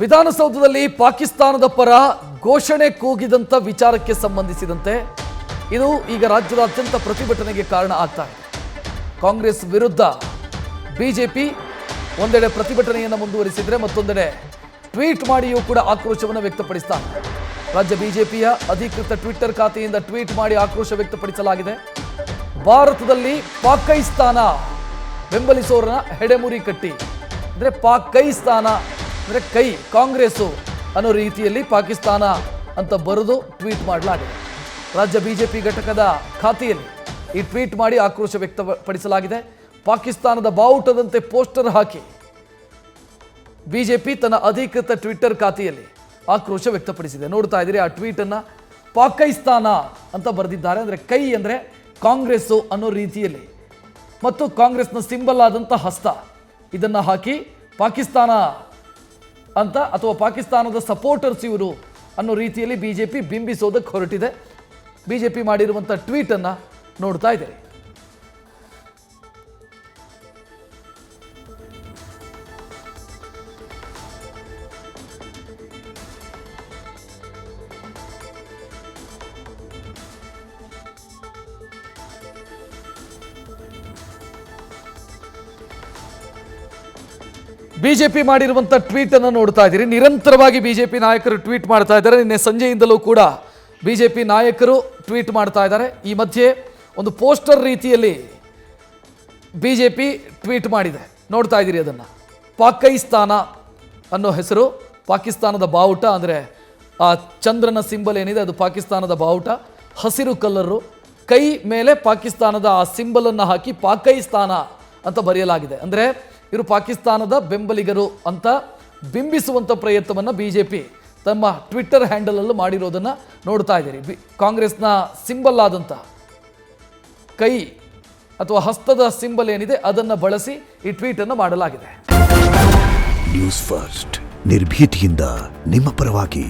ವಿಧಾನಸೌಧದಲ್ಲಿ ಪಾಕಿಸ್ತಾನದ ಪರ ಘೋಷಣೆ ಕೂಗಿದಂತ ವಿಚಾರಕ್ಕೆ ಸಂಬಂಧಿಸಿದಂತೆ ಇದು ಈಗ ರಾಜ್ಯದಾದ್ಯಂತ ಪ್ರತಿಭಟನೆಗೆ ಕಾರಣ ಆಗ್ತಾ ಇದೆ. ಕಾಂಗ್ರೆಸ್ ವಿರುದ್ಧ ಬಿಜೆಪಿ ಒಂದೆಡೆ ಪ್ರತಿಭಟನೆಯನ್ನು ಮುಂದುವರಿಸಿದ್ರೆ ಮತ್ತೊಂದೆಡೆ ಟ್ವೀಟ್ ಮಾಡಿಯೂ ಕೂಡ ಆಕ್ರೋಶವನ್ನು ವ್ಯಕ್ತಪಡಿಸ್ತಾರೆ. ರಾಜ್ಯ ಬಿಜೆಪಿಯ ಅಧಿಕೃತ ಟ್ವಿಟ್ಟರ್ ಖಾತೆಯಿಂದ ಟ್ವೀಟ್ ಮಾಡಿ ಆಕ್ರೋಶ ವ್ಯಕ್ತಪಡಿಸಲಾಗಿದೆ. ಭಾರತದಲ್ಲಿ ಪಾಕಿಸ್ತಾನ ಬೆಂಬಲಿಸೋರನ್ನ ಹೆಡೆಮುರಿ ಕಟ್ಟಿ ಅಂದರೆ ಪಾಕಿಸ್ತಾನ ಅಂದರೆ ಕೈ ಕಾಂಗ್ರೆಸ್ಸು ಅನ್ನೋ ರೀತಿಯಲ್ಲಿ ಪಾಕಿಸ್ತಾನ ಅಂತ ಬರೆದು ಟ್ವೀಟ್ ಮಾಡಲಾಗಿದೆ. ರಾಜ್ಯ ಬಿಜೆಪಿ ಘಟಕದ ಖಾತೆಯಲ್ಲಿ ಈ ಟ್ವೀಟ್ ಮಾಡಿ ಆಕ್ರೋಶ ವ್ಯಕ್ತಪಡಿಸಲಾಗಿದೆ. ಪಾಕಿಸ್ತಾನದ ಬಾವುಟದಂತೆ ಪೋಸ್ಟರ್ ಹಾಕಿ ಬಿಜೆಪಿ ತನ್ನ ಅಧಿಕೃತ ಟ್ವಿಟ್ಟರ್ ಖಾತೆಯಲ್ಲಿ ಆಕ್ರೋಶ ವ್ಯಕ್ತಪಡಿಸಿದೆ. ನೋಡ್ತಾ ಇದ್ದೀರಿ ಆ ಟ್ವೀಟನ್ನು ಪಾಕಿಸ್ತಾನ ಅಂತ ಬರೆದಿದ್ದಾರೆ. ಅಂದರೆ ಕೈ ಅಂದರೆ ಕಾಂಗ್ರೆಸ್ಸು ಅನ್ನೋ ರೀತಿಯಲ್ಲಿ ಮತ್ತು ಕಾಂಗ್ರೆಸ್ನ ಸಿಂಬಲ್ ಆದಂಥ ಹಸ್ತ ಇದನ್ನು ಹಾಕಿ ಪಾಕಿಸ್ತಾನ ಅಂತ ಅಥವಾ ಪಾಕಿಸ್ತಾನದ ಸಪೋರ್ಟರ್ಸ್ ಇವರು ಅನ್ನೋ ರೀತಿಯಲ್ಲಿ ಬಿಜೆಪಿ ಬಿಂಬಿಸೋದಕ್ಕೆ ಹೊರಟಿದೆ. ಬಿಜೆಪಿ ಮಾಡಿರುವಂಥ ಟ್ವೀಟನ್ನು ನೋಡ್ತಾ ಇದ್ದೀರಿ. ಬಿಜೆಪಿ ಮಾಡಿರುವಂಥ ಟ್ವೀಟನ್ನು ನೋಡ್ತಾ ಇದ್ದೀರಿ. ನಿರಂತರವಾಗಿ ಬಿಜೆಪಿ ನಾಯಕರು ಟ್ವೀಟ್ ಮಾಡ್ತಾ ಇದ್ದಾರೆ. ನಿನ್ನೆ ಸಂಜೆಯಿಂದಲೂ ಕೂಡ ಬಿಜೆಪಿ ನಾಯಕರು ಟ್ವೀಟ್ ಮಾಡ್ತಾ ಇದ್ದಾರೆ. ಈ ಮಧ್ಯೆ ಒಂದು ಪೋಸ್ಟರ್ ರೀತಿಯಲ್ಲಿ ಬಿಜೆಪಿ ಟ್ವೀಟ್ ಮಾಡಿದೆ. ನೋಡ್ತಾ ಇದ್ದೀರಿ ಅದನ್ನು. ಪಾಕಿಸ್ತಾನ ಅನ್ನೋ ಹೆಸರು, ಪಾಕಿಸ್ತಾನದ ಬಾವುಟ ಅಂದರೆ ಆ ಚಂದ್ರನ ಸಿಂಬಲ್ ಏನಿದೆ ಅದು ಪಾಕಿಸ್ತಾನದ ಬಾವುಟ, ಹಸಿರು ಕಲರು, ಕೈ ಮೇಲೆ ಪಾಕಿಸ್ತಾನದ ಆ ಸಿಂಬಲನ್ನು ಹಾಕಿ ಪಾಕಿಸ್ತಾನ ಅಂತ ಬರೆಯಲಾಗಿದೆ. ಅಂದರೆ ಇವರು ಪಾಕಿಸ್ತಾನದ ಬೆಂಬಲಿಗರು ಅಂತ ಬಿಂಬಿಸುವಂಥ ಪ್ರಯತ್ನವನ್ನು ಬಿಜೆಪಿ ತಮ್ಮ ಟ್ವಿಟ್ಟರ್ ಹ್ಯಾಂಡಲಲ್ಲೂ ಮಾಡಿರೋದನ್ನು ನೋಡ್ತಾ ಇದ್ದೀರಿ. ಕಾಂಗ್ರೆಸ್ನ ಸಿಂಬಲ್ ಆದಂಥ ಕೈ ಅಥವಾ ಹಸ್ತದ ಸಿಂಬಲ್ ಏನಿದೆ ಅದನ್ನು ಬಳಸಿ ಈ ಟ್ವೀಟನ್ನು ಮಾಡಲಾಗಿದೆ. ನ್ಯೂಸ್ ಫಸ್ಟ್ ನಿರ್ಭೀತಿಯಿಂದ ನಿಮ್ಮ ಪರವಾಗಿ.